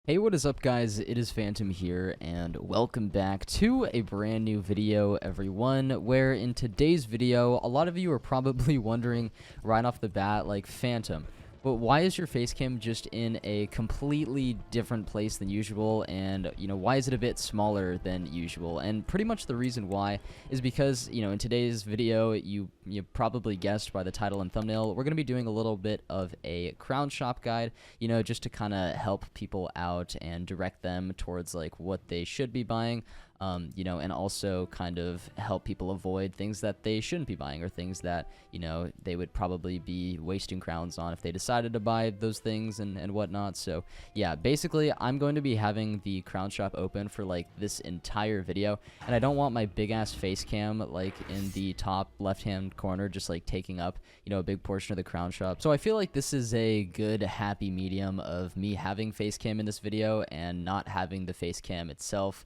Hey, what is up, guys? It is Phantom here, and welcome back to a brand new video, everyone, where in today's video, a lot of you are probably wondering right off the bat, like, Phantom, but why is your face cam just in a completely different place than usual, and, why is it a bit smaller than usual? And pretty much the reason why is because, in today's video, you probably guessed by the title and thumbnail, we're going to be doing a little bit of a crown shop guide, just to kind of help people out and direct them towards, like, what they should be buying. And also kind of help people avoid things that they shouldn't be buying, or things that, they would probably be wasting crowns on if they decided to buy those things and whatnot. So, yeah, basically, I'm going to be having the crown shop open for, like, this entire video, and I don't want my big-ass face cam, like, in the top left-hand corner, just, like, taking up, a big portion of the crown shop. So I feel like this is a good, happy medium of me having face cam in this video and not having the face cam itself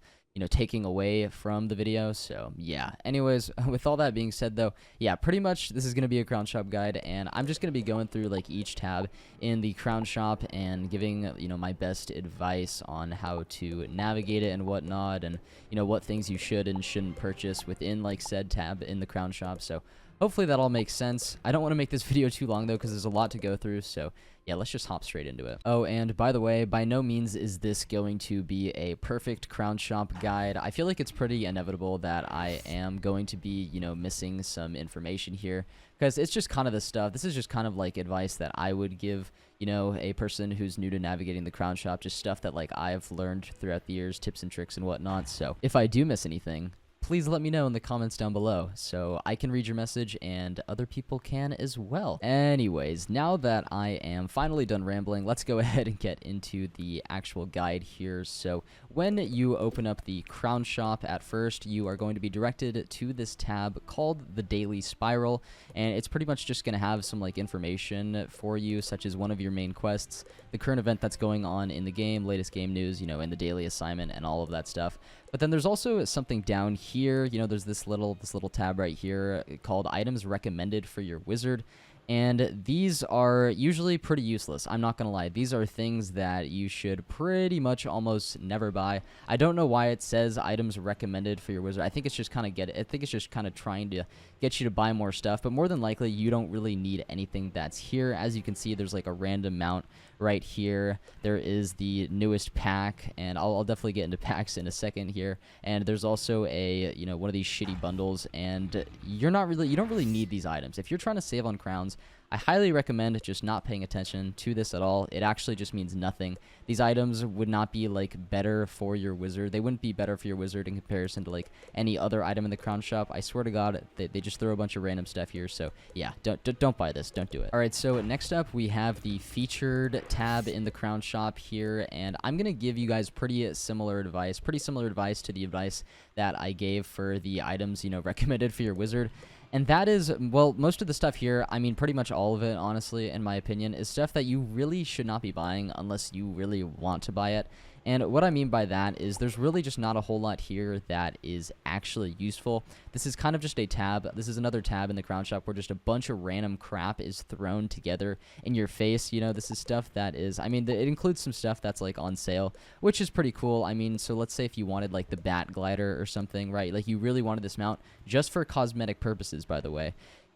taking away from the video. So yeah, anyways, with all that being said though, yeah, pretty much this is going to be a crown shop guide, and I'm just going to be going through like each tab in the crown shop and giving my best advice on how to navigate it and whatnot, and what things you should and shouldn't purchase within like said tab in the crown shop. So hopefully that all makes sense. I don't want to make this video too long though, because there's a lot to go through, so yeah, let's just hop straight into it. Oh, and by the way, by no means is this going to be a perfect crown shop guide. I feel like it's pretty inevitable that I am going to be, missing some information here, because it's just kind of the stuff. This is just kind of like advice that I would give, a person who's new to navigating the crown shop, just stuff that like I've learned throughout the years, tips and tricks and whatnot. So if I do miss anything, please let me know in the comments down below so I can read your message and other people can as well. Anyways, now that I am finally done rambling, let's go ahead and get into the actual guide here. So when you open up the crown shop at first, you are going to be directed to this tab called the Daily Spiral, and it's pretty much just going to have some like information for you, such as one of your main quests, the current event that's going on in the game, latest game news, and the daily assignment and all of that stuff. But then there's also something down here, there's this little tab right here called Items Recommended for Your Wizard. And these are usually pretty useless. I'm not going to lie. These are things that you should pretty much almost never buy. I don't know why it says items recommended for your wizard. I think it's just kind of trying to get you to buy more stuff, but more than likely you don't really need anything that's here. As you can see, there's like a random mount right here. There is the newest pack, and I'll definitely get into packs in a second here. And there's also a, one of these shitty bundles, and you don't really need these items. If you're trying to save on crowns, I highly recommend just not paying attention to this at all. It actually just means nothing. These items would not be like better for your wizard. They wouldn't be better for your wizard in comparison to like any other item in the crown shop. I swear to God, they just throw a bunch of random stuff here. So yeah, don't buy this. Don't do it. All right, so next up we have the featured tab in the crown shop here, and I'm gonna give you guys pretty similar advice to the advice that I gave for the items recommended for your wizard. And that is, well, most of the stuff here, I mean, pretty much all of it, honestly, in my opinion, is stuff that you really should not be buying unless you really want to buy it. And what I mean by that is there's really just not a whole lot here that is actually useful. This is kind of just a tab. This is another tab in the crown shop where just a bunch of random crap is thrown together in your face. This is stuff that is, I mean, it includes some stuff that's like on sale, which is pretty cool. I mean, so let's say if you wanted like the bat glider or something, right? Like you really wanted this mount just for cosmetic purposes, by the way.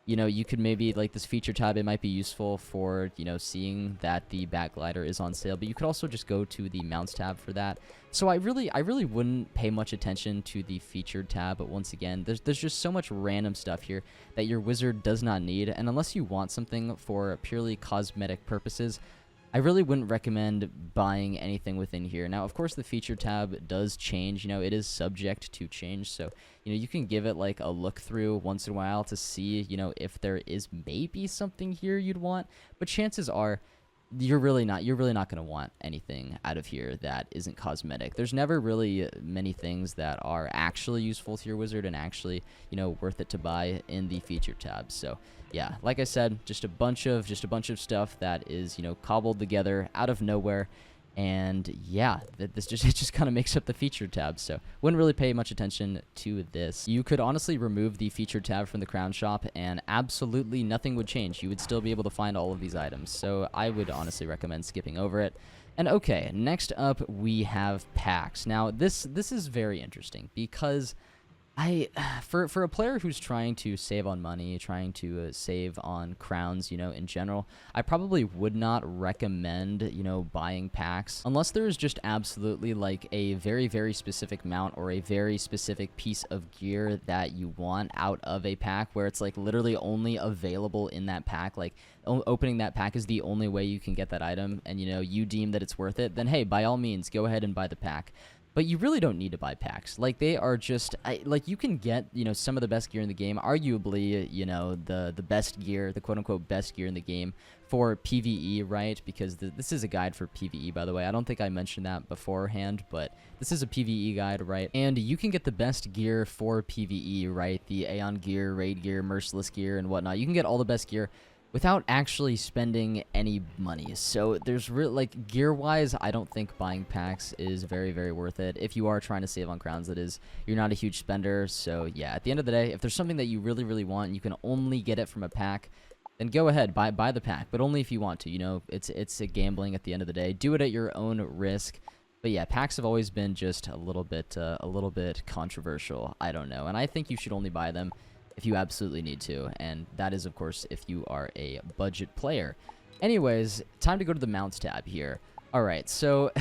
You could maybe, like this feature tab, it might be useful for, seeing that the bat glider is on sale, but you could also just go to the mounts tab for that. So I really wouldn't pay much attention to the featured tab, but once again, there's just so much random stuff here that your wizard does not need, and unless you want something for purely cosmetic purposes, I really wouldn't recommend buying anything within here. Now, of course, the feature tab does change. It is subject to change. So, you can give it like a look through once in a while to see, if there is maybe something here you'd want. But chances are you're really not going to want anything out of here that isn't cosmetic. There's never really many things that are actually useful to your wizard and actually, worth it to buy in the feature tab. So yeah, like I said, just a bunch of stuff that is, cobbled together out of nowhere. And yeah, this just it just kind of makes up the feature tab, so wouldn't really pay much attention to this. You could honestly remove the feature tab from the crown shop and absolutely nothing would change. You would still be able to find all of these items, so I would honestly recommend skipping over it. And okay, next up we have packs. Now this is very interesting because for a player who's trying to save on money, trying to save on crowns, you know, in general, I probably would not recommend, you know, buying packs unless there is just absolutely like a very, very specific mount or a very specific piece of gear that you want out of a pack where it's like literally only available in that pack. Like opening that pack is the only way you can get that item, and you know, you deem that it's worth it, then hey, by all means, go ahead and buy the pack. But you really don't need to buy packs. Like, they are just, like, you can get, you know, some of the best gear in the game, arguably, you know, the best gear, the quote-unquote best gear in the game for PvE, right? Because this is a guide for PvE, by the way. I don't think I mentioned that beforehand, but this is a PvE guide, right? And you can get the best gear for PvE, right? The Aeon gear, Raid gear, Merciless gear, and whatnot. You can get all the best gear without actually spending any money. So there's like gear-wise, I don't think buying packs is very, very worth it. If you are trying to save on crowns, that is, you're not a huge spender. So yeah, at the end of the day, if there's something that you really, really want and you can only get it from a pack, then go ahead, buy the pack, but only if you want to. You know, it's a gambling at the end of the day. Do it at your own risk. But yeah, packs have always been just a little bit controversial. I don't know, and I think you should only buy them if you absolutely need to, and that is, of course, if you are a budget player. Anyways, time to go to the mounts tab here. Alright, so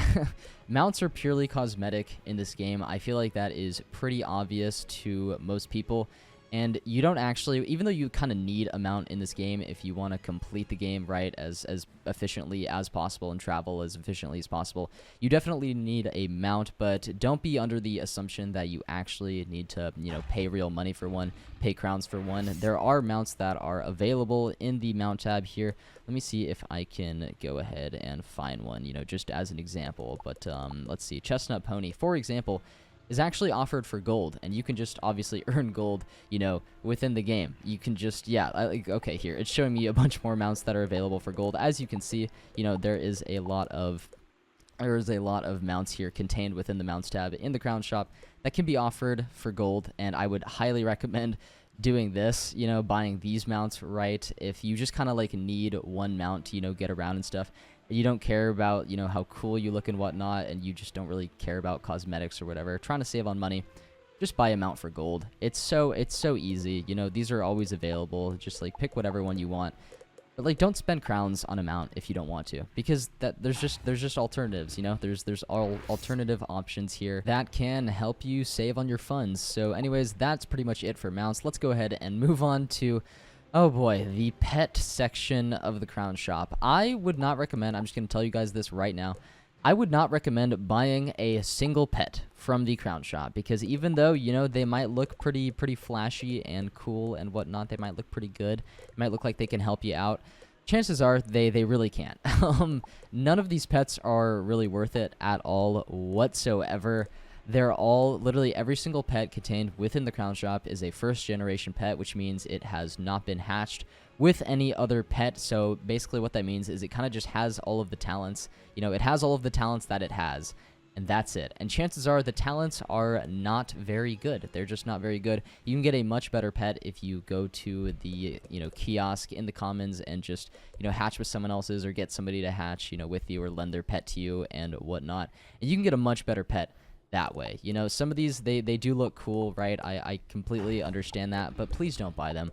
mounts are purely cosmetic in this game. I feel like that is pretty obvious to most people. And you don't actually, even though you kind of need a mount in this game if you want to complete the game, right, as efficiently as possible and travel as efficiently as possible, you definitely need a mount, but don't be under the assumption that you actually need to, you know, pay real money for one, pay crowns for one. There are mounts that are available in the mount tab here. Let me see if I can go ahead and find one, you know, just as an example. But let's see, Chestnut Pony, for example, is actually offered for gold, and you can just obviously earn gold, you know, within the game. You can just, yeah, okay, here, it's showing me a bunch more mounts that are available for gold. As you can see, you know, there is a lot of mounts here contained within the mounts tab in the crown shop that can be offered for gold, and I would highly recommend doing this, you know, buying these mounts, right? If you just kind of like need one mount to, you know, get around and stuff, you don't care about, you know, how cool you look and whatnot, and you just don't really care about cosmetics or whatever, trying to save on money, just buy a mount for gold. It's so easy, you know, these are always available. Just like pick whatever one you want, but like don't spend crowns on a mount if you don't want to, because there's just alternatives, you know. There's all alternative options here that can help you save on your funds. So anyways, that's pretty much it for mounts. Let's go ahead and move on to, oh boy, the pet section of the crown shop. I would not recommend, I'm just going to tell you guys this right now, I would not recommend buying a single pet from the crown shop, because even though, you know, they might look pretty flashy and cool and whatnot, they might look pretty good, it might look like they can help you out, chances are they really can't. None of these pets are really worth it at all whatsoever. They're all, literally every single pet contained within the crown shop is a first generation pet, which means it has not been hatched with any other pet. So basically what that means is it kind of just has all of the talents, you know, it has all of the talents that it has, and that's it. And chances are the talents are not very good. They're just not very good. You can get a much better pet if you go to the, you know, kiosk in the commons and just, you know, hatch with someone else's, or get somebody to hatch, you know, with you, or lend their pet to you and whatnot. And you can get a much better pet that way. You know, some of these, they do look cool, right? I completely understand that, but please don't buy them.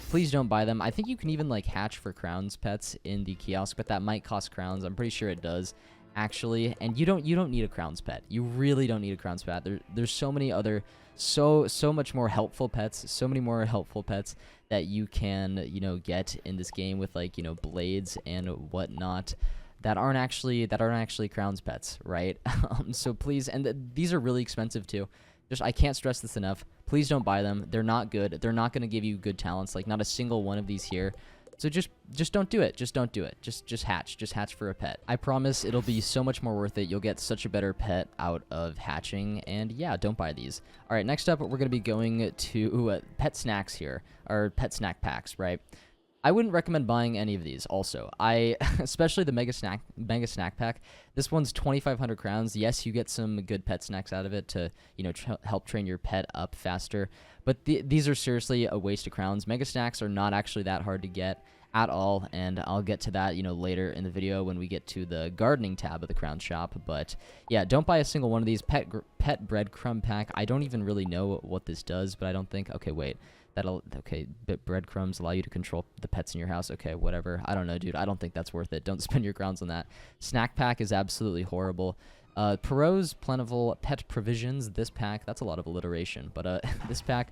Please don't buy them. I think you can even like hatch for crowns pets in the kiosk, but that might cost crowns. I'm pretty sure it does, actually. And you don't need a crowns pet. You really don't need a crowns pet. There's so many other, so much more helpful pets, so many more helpful pets that you can, you know, get in this game with, like, you know, blades and whatnot, that aren't actually crowns pets, right? So please, and these are really expensive too. Just, I can't stress this enough. Please don't buy them. They're not good. They're not going to give you good talents. Like, not a single one of these here. So just don't do it. Just don't do it. Just hatch. Just hatch for a pet. I promise it'll be so much more worth it. You'll get such a better pet out of hatching. And yeah, don't buy these. All right, next up, we're going to be going to pet snacks here, or pet snack packs, right? I wouldn't recommend buying any of these. Also, especially the mega snack pack. This one's 2,500 crowns. Yes, you get some good pet snacks out of it to help train your pet up faster. But these are seriously a waste of crowns. Mega snacks are not actually that hard to get at all, and I'll get to that later in the video when we get to the gardening tab of the crown shop. But yeah, don't buy a single one of these. Pet breadcrumb pack. I don't even really know what this does, but I don't think. Okay, wait. Breadcrumbs allow you to control the pets in your house. Okay, whatever. I don't know, dude. I don't think that's worth it. Don't spend your crowns on that. Snack pack is absolutely horrible. Perot's Plentiful Pet Provisions. This pack, that's a lot of alliteration, but this pack,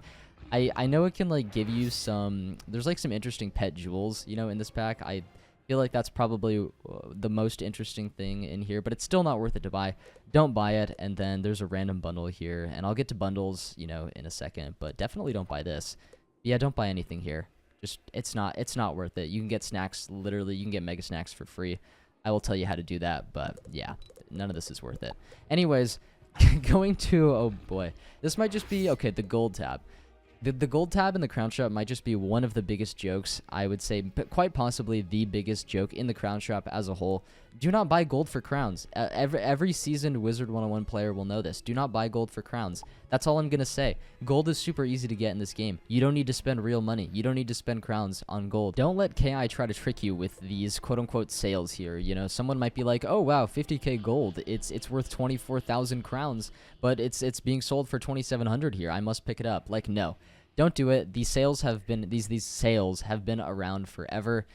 I know it can like give you some. There's like some interesting pet jewels, in this pack. I feel like that's probably the most interesting thing in here, but it's still not worth it to buy. Don't buy it. And then there's a random bundle here, and I'll get to bundles, in a second, but definitely don't buy this. Yeah, don't buy anything here. Just it's not worth it. You can get snacks, literally, you can get mega snacks for free. I will tell you how to do that, but yeah, none of this is worth it. Anyways, going to, oh boy, this might just be, okay, the gold tab. The gold tab in the crown shop might just be one of the biggest jokes, I would say, but quite possibly the biggest joke in the crown shop as a whole. Do not buy gold for crowns. Every seasoned Wizard101 player will know this. Do not buy gold for crowns. That's all I'm going to say. Gold is super easy to get in this game. You don't need to spend real money. You don't need to spend crowns on gold. Don't let KI try to trick you with these quote-unquote sales here. Someone might be like, oh wow, 50k gold. It's worth 24,000 crowns, but it's being sold for 2,700 here. I must pick it up. Like, no. Don't do it. These sales have been these sales have been around forever.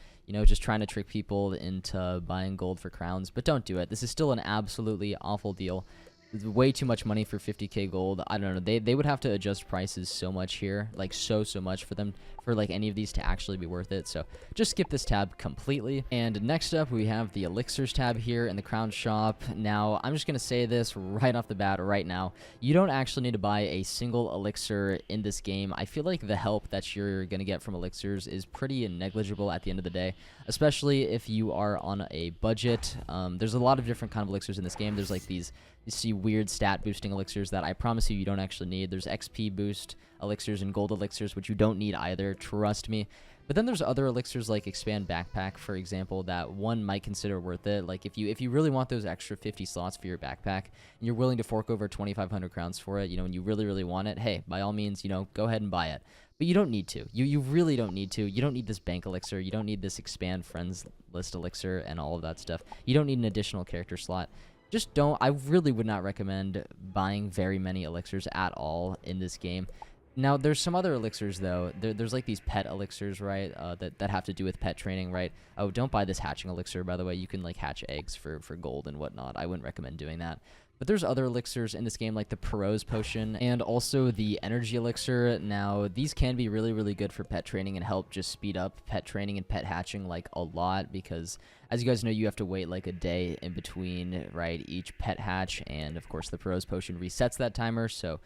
Just trying to trick people into buying gold for crowns, but don't do it. This is still an absolutely awful deal. It's way too much money for 50k gold. I don't know. They would have to adjust prices so much here, like so much for like any of these to actually be worth it. So just skip this tab completely. And next up, we have the Elixirs tab here in the crown shop. Now, I'm just going to say this right off the bat right now. You don't actually need to buy a single elixir in this game. I feel like the help that you're going to get from elixirs is pretty negligible at the end of the day, especially if you are on a budget. There's a lot of different kind of elixirs in this game. There's like these, you see weird stat boosting elixirs that I promise you don't actually need. There's XP boost elixirs and gold elixirs, which you don't need either, trust me. But then there's other elixirs like expand backpack, for example, that one might consider worth it. Like if you really want those extra 50 slots for your backpack and you're willing to fork over 2,500 crowns for it, and you really want it, hey, by all means, go ahead and buy it. But you don't need to. You really don't need to. You don't need this bank elixir. You don't need this expand friends list elixir and all of that stuff. You don't need an additional character slot. Just don't. I really would not recommend buying very many elixirs at all in this game. Now, there's some other elixirs, though. There's like these pet elixirs, right, that have to do with pet training, right? Oh, don't buy this hatching elixir, by the way. You can, like, hatch eggs for gold and whatnot. I wouldn't recommend doing that. But there's other elixirs in this game, like the Perot's Potion and also the Energy Elixir. Now, these can be really good for pet training and help just speed up pet training and pet hatching, like, a lot. Because, as you guys know, you have to wait, like, a day in between, right, each pet hatch. And, of course, the Perot's Potion resets that timer, so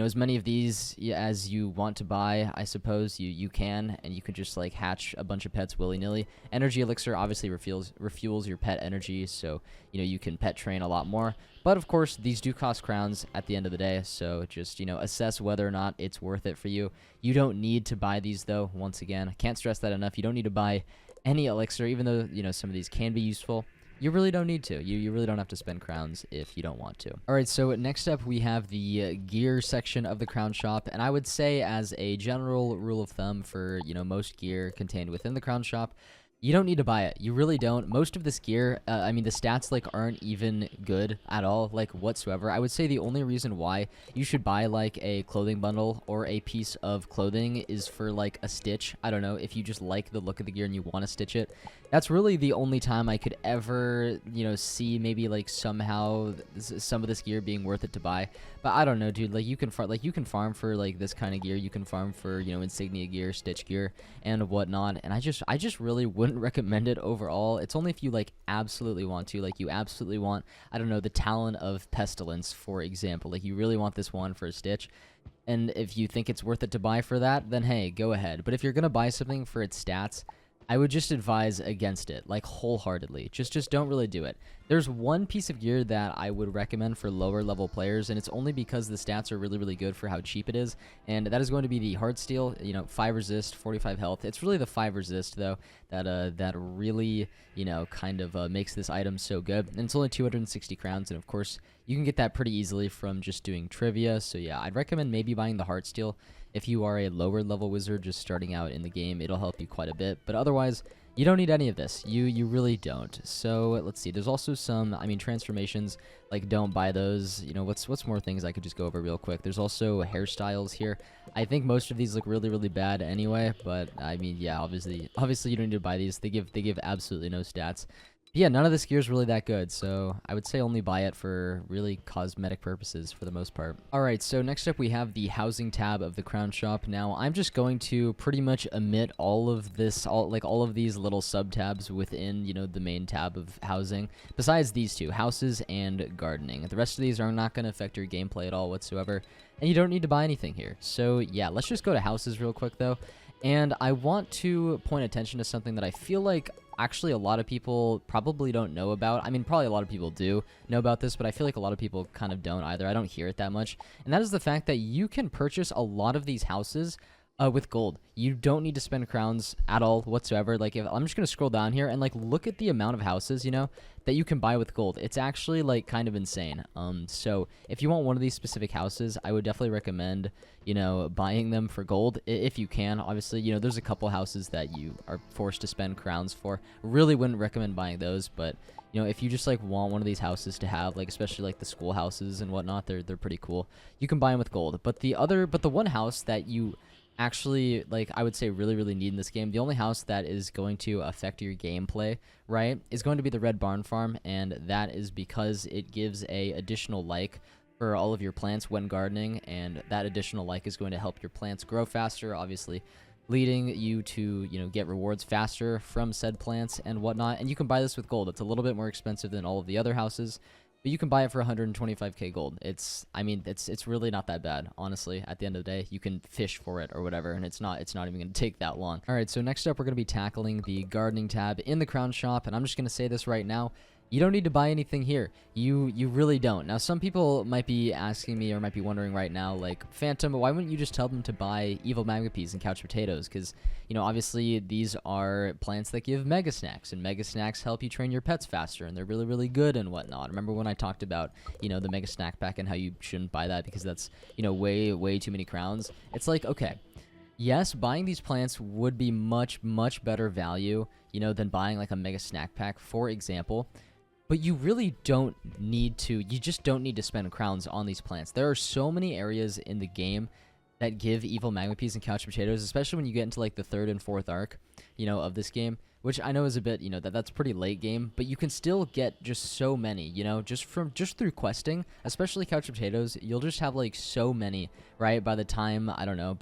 as many of these as you want to buy, I suppose, you can, and you can just, like, hatch a bunch of pets willy-nilly. Energy Elixir obviously refuels your pet energy, so, you can pet train a lot more. But, of course, these do cost crowns at the end of the day, so just, assess whether or not it's worth it for you. You don't need to buy these, though, once again. I can't stress that enough. You don't need to buy any elixir, even though, some of these can be useful. You really don't need to. You really don't have to spend crowns if you don't want to. Alright, so next up we have the gear section of the crown shop, and I would say as a general rule of thumb for, most gear contained within the crown shop, you don't need to buy it. You really don't. Most of this gear, I mean, the stats, like, aren't even good at all, like, whatsoever. I would say the only reason why you should buy, like, a clothing bundle or a piece of clothing is for, like, a stitch. I don't know, if you just like the look of the gear and you want to stitch it. That's really the only time I could ever, see maybe, like, somehow some of this gear being worth it to buy. But I don't know, dude. Like, you can farm for, like, this kind of gear. You can farm for, insignia gear, stitch gear, and whatnot. And I just really wouldn't recommend it overall. It's only if you, like, absolutely want to. Like, you absolutely want, I don't know, the Talon of Pestilence, for example. Like, you really want this one for a stitch. And if you think it's worth it to buy for that, then hey, go ahead. But if you're gonna buy something for its stats, I would just advise against it, like, wholeheartedly. Just don't really do it. There's one piece of gear that I would recommend for lower level players, and it's only because the stats are really, really good for how cheap it is, and that is going to be the hard steel, 5 resist, 45 health. It's really the 5 resist, though, that really, kind of makes this item so good, and it's only 260 crowns, and of course, you can get that pretty easily from just doing trivia, so yeah, I'd recommend maybe buying the heart steel. If you are a lower level wizard just starting out in the game, it'll help you quite a bit, but otherwise, you don't need any of this. You really don't. So let's see. There's also some, transformations. Like, don't buy those. What's more things I could just go over real quick. There's also hairstyles here. I think most of these look really, really bad anyway. But yeah, obviously you don't need to buy these. They give absolutely no stats. But yeah, none of this gear is really that good, so I would say only buy it for really cosmetic purposes for the most part. Alright, so next up we have the housing tab of the crown shop. Now, I'm just going to pretty much omit all of this, all of these little sub-tabs within, the main tab of housing, besides these two, houses and gardening. The rest of these are not going to affect your gameplay at all whatsoever, and you don't need to buy anything here. So yeah, let's just go to houses real quick though. And I want to point attention to something that I feel like actually a lot of people probably don't know about. Probably a lot of people do know about this, but I feel like a lot of people kind of don't either. I don't hear it that much. And that is the fact that you can purchase a lot of these houses with gold. You don't need to spend crowns at all whatsoever. Like, if I'm just going to scroll down here and, look at the amount of houses, that you can buy with gold. It's actually, kind of insane. So if you want one of these specific houses, I would definitely recommend, buying them for gold if you can. Obviously, there's a couple houses that you are forced to spend crowns for. Really wouldn't recommend buying those, but if you just want one of these houses to have, especially the school houses and whatnot, they're pretty cool. You can buy them with gold. But the one house that you actually, I would say really, really need in this game, the only house that is going to affect your gameplay, right, is going to be the red barn farm, and that is because it gives a additional for all of your plants when gardening, and that additional is going to help your plants grow faster, obviously leading you to, get rewards faster from said plants and whatnot. And you can buy this with gold. It's a little bit more expensive than all of the other houses, but you can buy it for 125k gold. It's really not that bad, honestly. At the end of the day, you can fish for it or whatever, and it's not even going to take that long. All right, so next up, we're going to be tackling the gardening tab in the crown shop, and I'm just going to say this right now. You don't need to buy anything here. You really don't. Now, some people might be asking me or might be wondering right now, Phantom, why wouldn't you just tell them to buy evil magma peas and couch potatoes? Because, obviously these are plants that give mega snacks, and mega snacks help you train your pets faster, and they're really, really good and whatnot. Remember when I talked about, the mega snack pack and how you shouldn't buy that because that's, way, way too many crowns? It's okay. Yes, buying these plants would be much, much better value, than buying a mega snack pack, for example. But you really don't need to, you just don't need to spend crowns on these plants. There are so many areas in the game that give evil magma peas and couch potatoes, especially when you get into the third and fourth arc, of this game, which I know is a bit, that's pretty late game, but you can still get just so many, just through questing, especially couch potatoes, you'll just have so many, right? By the time, I don't know,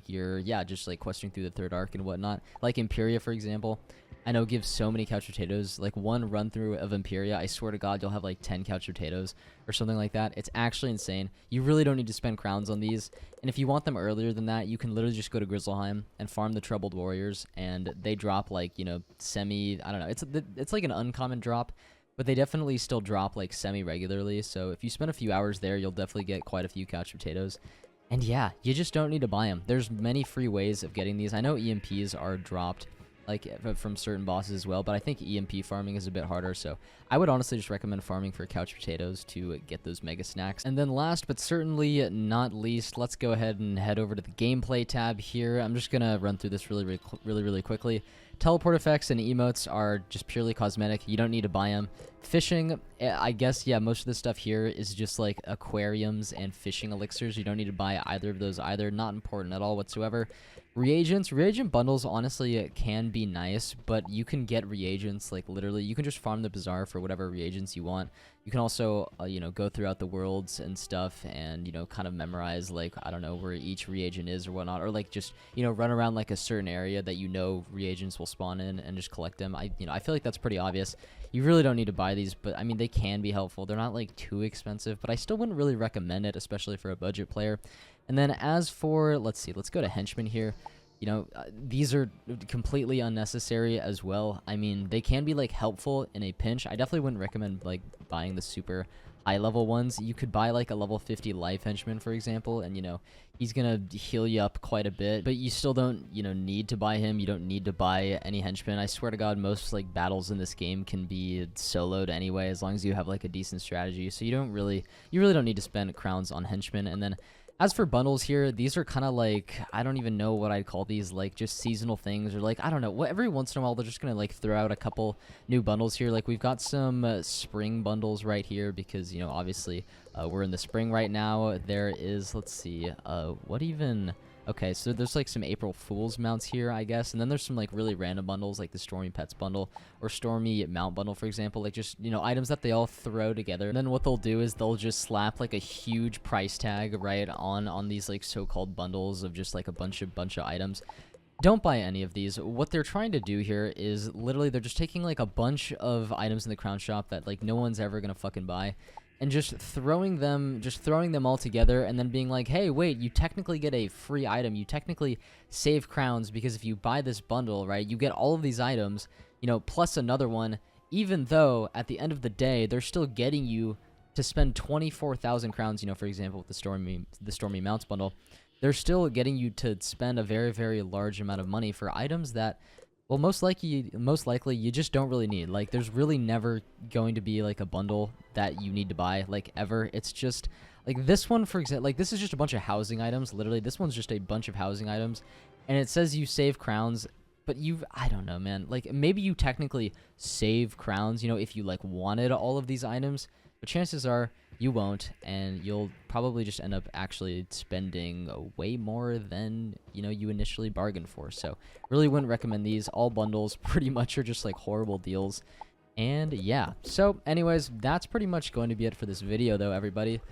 you're, just questing through the third arc and whatnot, Imperia, for example. I know gives so many couch potatoes. One run through of Imperia, I swear to God, you'll have 10 couch potatoes or something like that. It's actually insane. You really don't need to spend crowns on these. And if you want them earlier than that, you can literally just go to Grizzleheim and farm the Troubled Warriors, and they drop semi, I don't know. It's an uncommon drop, but they definitely still drop semi-regularly. So if you spend a few hours there, you'll definitely get quite a few couch potatoes. And yeah, you just don't need to buy them. There's many free ways of getting these. I know EMPs are dropped from certain bosses as well, but I think EMP farming is a bit harder, so I would honestly just recommend farming for couch potatoes to get those mega snacks. And then last but certainly not least, let's go ahead and head over to the gameplay tab here. I'm just gonna run through this really quickly. Teleport effects and emotes are just purely cosmetic. You don't need to buy them. Fishing, I guess, yeah, most of this stuff here is just aquariums and fishing elixirs. You don't need to buy either of those either. Not important at all whatsoever. Reagent bundles, honestly, can be nice, but you can get reagents, literally, you can just farm the bazaar for whatever reagents you want. You can also, go throughout the worlds and stuff and, kind of memorize, I don't know, where each reagent is or whatnot, or, just, run around, a certain area that reagents will spawn in and just collect them. I feel like that's pretty obvious. You really don't need to buy these, but, they can be helpful. They're not, too expensive, but I still wouldn't really recommend it, especially for a budget player. And then as for, let's go to Henchman here. You know, these are completely unnecessary as well. I mean, they can be like helpful in a pinch. I definitely wouldn't recommend like buying the super high level ones. You could buy like a level 50 life henchman, for example, and you know, he's gonna heal you up quite a bit, but you still don't, you know, need to buy him. You don't need to buy any henchmen. I swear to God, most like battles in this game can be soloed anyway, as long as you have like a decent strategy. So you really don't need to spend crowns on henchmen. And then as for bundles here, these are kind of like, I don't even know what I'd call these, like just seasonal things, or like, I don't know, what, every once in a while they're just gonna like throw out a couple new bundles here. Like we've got some spring bundles right here because, you know, obviously we're in the spring right now. There is, let's see, what even... Okay, so there's like some April Fool's mounts here, I guess, and then there's some like really random bundles like the Stormy Pets bundle or Stormy Mount bundle, for example, like just, you know, items that they all throw together. And then what they'll do is they'll just slap like a huge price tag right on these like so-called bundles of just like a bunch of items. Don't buy any of these. What they're trying to do here is literally they're just taking like a bunch of items in the crown shop that like no one's ever gonna fucking buy, and just throwing them all together, and then being like, hey, wait, you technically get a free item. You technically save crowns because if you buy this bundle, right, you get all of these items, you know, plus another one, even though at the end of the day, they're still getting you to spend 24,000 crowns, you know, for example, with the Stormy Mounts bundle. They're still getting you to spend a very, very large amount of money for items that, well, most likely you just don't really need. Like, there's really never going to be, like, a bundle that you need to buy, like, ever. It's just, like, this one, for example, like, this is just a bunch of housing items. Literally, this one's just a bunch of housing items. And it says you save crowns, but I don't know, man. Like, maybe you technically save crowns, you know, if you, like, wanted all of these items. But chances are you won't, and you'll probably just end up actually spending way more than, you know, you initially bargained for. So really wouldn't recommend these. All bundles pretty much are just like horrible deals. And yeah, so anyways, that's pretty much going to be it for this video though, everybody.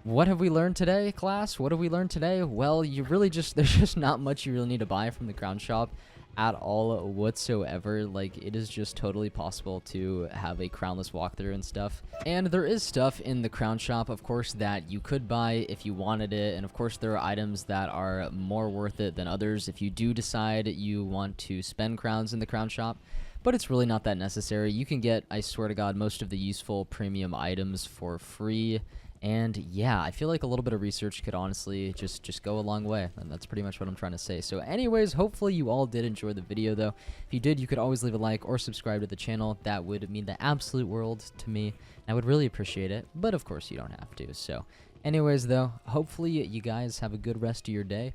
What have we learned today, class? What have we learned today? Well, there's just not much you really need to buy from the crown shop at all whatsoever. Like, it is just totally possible to have a crownless walkthrough and stuff. And there is stuff in the crown shop, of course, that you could buy if you wanted it, and of course there are items that are more worth it than others if you do decide you want to spend crowns in the crown shop. But it's really not that necessary. You can get, I swear to God, most of the useful premium items for free. And yeah, I feel like a little bit of research could honestly just go a long way, and that's pretty much what I'm trying to say. So anyways, hopefully you all did enjoy the video though. If you did, you could always leave a like or subscribe to the channel. That would mean the absolute world to me. I would really appreciate it, but of course you don't have to. So anyways though, hopefully you guys have a good rest of your day.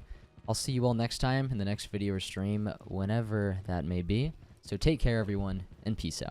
I'll see you all next time in the next video or stream, whenever that may be. So take care everyone, and peace out.